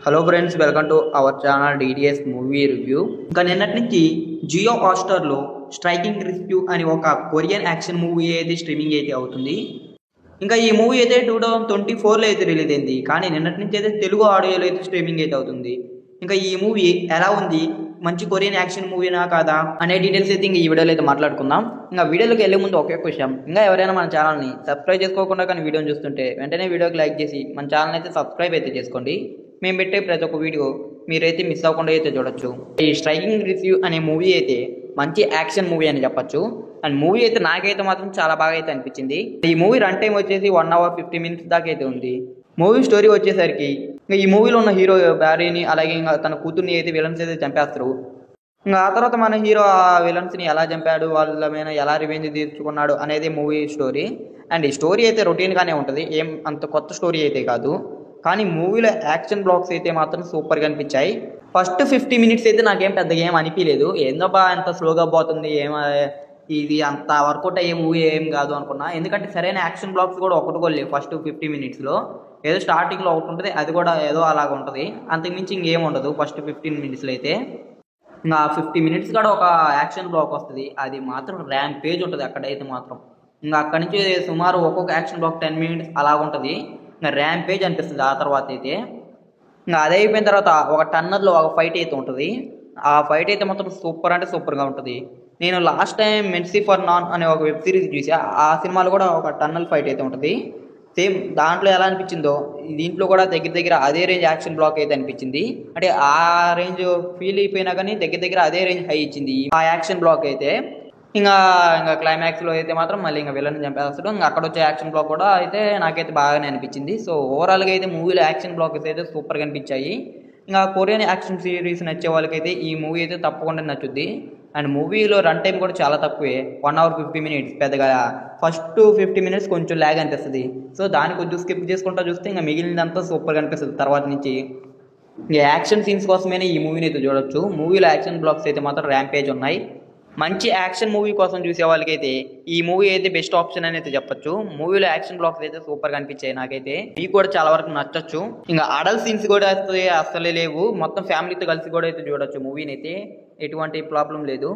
Hello friends, welcome to our channel DDS movie review. ఇంకా నిన్నటి నుంచి జియో హాట్‌స్టార్‌లో స్ట్రైకింగ్ రెస్క్యూ అని ఒక కొరియన్ యాక్షన్ మూవీ అయితే స్ట్రీమింగ్ అయితే అవుతుంది. ఇంకా ఈ మూవీ అయితే 2024లో అయితే రిలీజ్ అయింది. కానీ నిన్నటి నుంచి అయితే తెలుగు ఆడియోలో అయితే స్ట్రీమింగ్ అయితే అవుతుంది. ఇంకా ఈ మూవీ ఎలా ఉంది, మంచి కొరియన్ యాక్షన్ మూవీనా కాదా అనే డీటెయిల్స్ అయితే ఈ వీడియోలో అయితే మాట్లాడుకుందాం. ఇంకా వీడియోలోకి వెళ్ళే ముందు ఒకే విషయం, ఇంకా ఎవరైనా మన ఛానల్ని సబ్స్క్రైబ్ చేసుకోకుండా కానీ వీడియోని చూస్తుంటే వెంటనే వీడియోకి లైక్ చేసి మన ఛానల్ అయితే సబ్స్క్రైబ్ అయితే చేసుకోండి. మేము పెట్టే ప్రతి ఒక్క వీడియో మీరైతే మిస్ అవ్వకుండా అయితే చూడొచ్చు. ఈ స్ట్రైకింగ్ రివ్యూ అనే మూవీ అయితే మంచి యాక్షన్ మూవీ అని చెప్పొచ్చు. అండ్ మూవీ అయితే నాకైతే మాత్రం చాలా బాగా అయితే అనిపించింది. ఈ మూవీ రన్ టైం వచ్చేసి 1 hour 50 minutes దాకా అయితే ఉంది. మూవీ స్టోరీ వచ్చేసరికి ఇంకా ఈ మూవీలో ఉన్న హీరో భార్యని అలాగే ఇంకా తన కూతుర్ని అయితే విలన్స్ అయితే చంపేస్తారు. ఇంకా ఆ తర్వాత మన హీరో ఆ విలన్స్ని ఎలా చంపాడు, వాళ్ళ మీద ఎలా రివెంజ్ తీర్చుకున్నాడు అనేది మూవీ స్టోరీ. అండ్ ఈ స్టోరీ అయితే రొటీన్గానే ఉంటుంది, ఏం అంత కొత్త స్టోరీ అయితే కాదు. కానీ మూవీలో యాక్షన్ బ్లాక్స్ అయితే మాత్రం సూపర్గా అనిపించాయి. ఫస్ట్ 50 minutes అయితే నాకేం పెద్దగా ఏం అనిపించలేదు. ఏందోబా ఎంత స్లోగా పోతుంది, ఇది అంత వర్కౌట్ అయ్యే మూవీ ఏం కాదు అనుకున్నా. ఎందుకంటే సరైన యాక్షన్ బ్లాక్స్ కూడా ఒకటి కూడా లేవు ఫస్ట్ 50 minutesలో. ఏదో స్టార్టింగ్లో ఒకటి ఉంటుంది, అది కూడా ఏదో అలాగ ఉంటుంది, అంతకుమించి ఇంకేం ఉండదు ఫస్ట్ 15 minutesలో అయితే. ఇంకా 50 minutes కూడా ఒక యాక్షన్ బ్లాక్ వస్తుంది, అది మాత్రం ర్యాంపేజ్ ఉంటుంది అక్కడైతే మాత్రం. ఇంకా అక్కడి నుంచి సుమారు ఒక్కొక్క యాక్షన్ బ్లాక్ 10 minutes అలాగ ఉంటుంది. ఇంకా ర్యాంపేజ్ అనిపిస్తుంది ఆ తర్వాత అయితే. ఇంకా అది అయిపోయిన తర్వాత ఒక టన్నర్లో ఒక ఫైట్ అయితే ఉంటుంది. ఆ ఫైట్ అయితే మొత్తం సూపర్ అంటే సూపర్గా ఉంటుంది. నేను last time mercy for non అనే ఒక వెబ్ సిరీస్ చూసా, ఆ సినిమాలో కూడా ఒక టన్నల్ ఫైట్ అయితే ఉంటుంది. సేమ్ దాంట్లో ఎలా అనిపించిందో దీంట్లో కూడా దగ్గర దగ్గర అదే రేంజ్ యాక్షన్ బ్లాక్ అయితే అనిపించింది. అంటే ఆ రేంజ్ ఫీల్ అయిపోయినా కానీ దగ్గర దగ్గర అదే రేంజ్ హై ఇచ్చింది ఆ యాక్షన్ బ్లాక్ అయితే. ఇంకా క్లైమాక్స్లో అయితే మాత్రం మళ్ళీ ఇంకా విలన్ చంపేస్తాడు. ఇంకా అక్కడ వచ్చే యాక్షన్ బ్లాక్ కూడా అయితే నాకైతే బాగానే అనిపించింది. సో ఓవరాల్గా అయితే మూవీలో యాక్షన్ బ్లాక్స్ అయితే సూపర్గా అనిపించాయి. ఇంకా కొరియన్ యాక్షన్ సిరీస్ నచ్చే వాళ్ళకైతే ఈ మూవీ అయితే తప్పకుండా నచ్చుద్ది. అండ్ మూవీలో రన్ టైం కూడా చాలా తక్కువే, 1 hour 50 minutes. పెద్దగా ఫస్ట్ 50 minutes కొంచెం ల్యాగ్ అనిపిస్తుంది. సో దాన్ని కొంచెం స్కిప్ చేసుకుంటూ చూస్తే ఇంకా మిగిలినంతా సూపర్గా అనిపిస్తుంది తర్వాత నుంచి. ఇంకా యాక్షన్ సీన్స్ కోసమైనా ఈ మూవీని అయితే చూడొచ్చు. మూవీలో యాక్షన్ బ్లాక్స్ అయితే మాత్రం ర్యాంపేజ్ ఉన్నాయి. మంచి యాక్షన్ మూవీ కోసం చూసే వాళ్ళకైతే ఈ మూవీ అయితే బెస్ట్ ఆప్షన్ అని అయితే చెప్పొచ్చు. మూవీలో యాక్షన్ బ్లాక్స్ అయితే సూపర్గా అనిపించాయి నాకైతే. మీకు కూడా చాలా వరకు నచ్చొచ్చు. ఇంకా అడల్ట్ సీన్స్ కూడా అసలే లేవు, మొత్తం ఫ్యామిలీతో కలిసి కూడా అయితే చూడొచ్చు మూవీని అయితే, ఎటువంటి ప్రాబ్లం లేదు.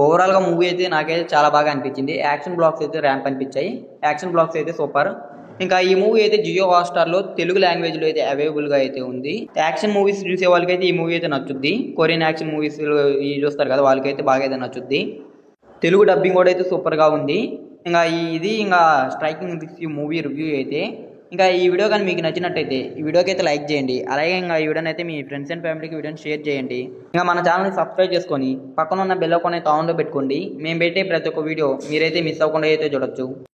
ఓవరాల్గా మూవీ అయితే నాకైతే చాలా బాగా అనిపించింది. యాక్షన్ బ్లాక్స్ అయితే ర్యాంప్ అనిపించాయి, యాక్షన్ బ్లాక్స్ అయితే సూపర్. ఇంకా ఈ మూవీ అయితే జియో హాట్‌స్టార్‌లో తెలుగు లాంగ్వేజ్లో అయితే అవైలబుల్గా అయితే ఉంది. యాక్షన్ మూవీస్ చూసే వాళ్ళకైతే ఈ మూవీ అయితే నచ్చుద్ది. కొరియన్ యాక్షన్ మూవీస్ చూస్తారు కదా, వాళ్ళకైతే బాగా అయితే నచ్చుద్ది. తెలుగు డబ్బింగ్ కూడా అయితే సూపర్గా ఉంది. ఇంకా స్ట్రైకింగ్ రివ్యూ మూవీ రివ్యూ అయితే. ఇంకా ఈ వీడియో కానీ మీకు నచ్చినట్టయితే ఈ వీడియోకి అయితే లైక్ చేయండి. అలాగే ఇంకా ఈ వీడియోని అయితే మీ ఫ్రెండ్స్ అండ్ ఫ్యామిలీకి వీడియోని షేర్ చేయండి. ఇంకా మన ఛానల్ని సబ్స్క్రైబ్ చేసుకొని పక్కన ఉన్న బెల్ ఐకాన్ అయితే ఆన్లో పెట్టుకోండి. మేము పెట్టే ప్రతి ఒక్క వీడియో మీరైతే మిస్ అవ్వకుండా అయితే చూడొచ్చు.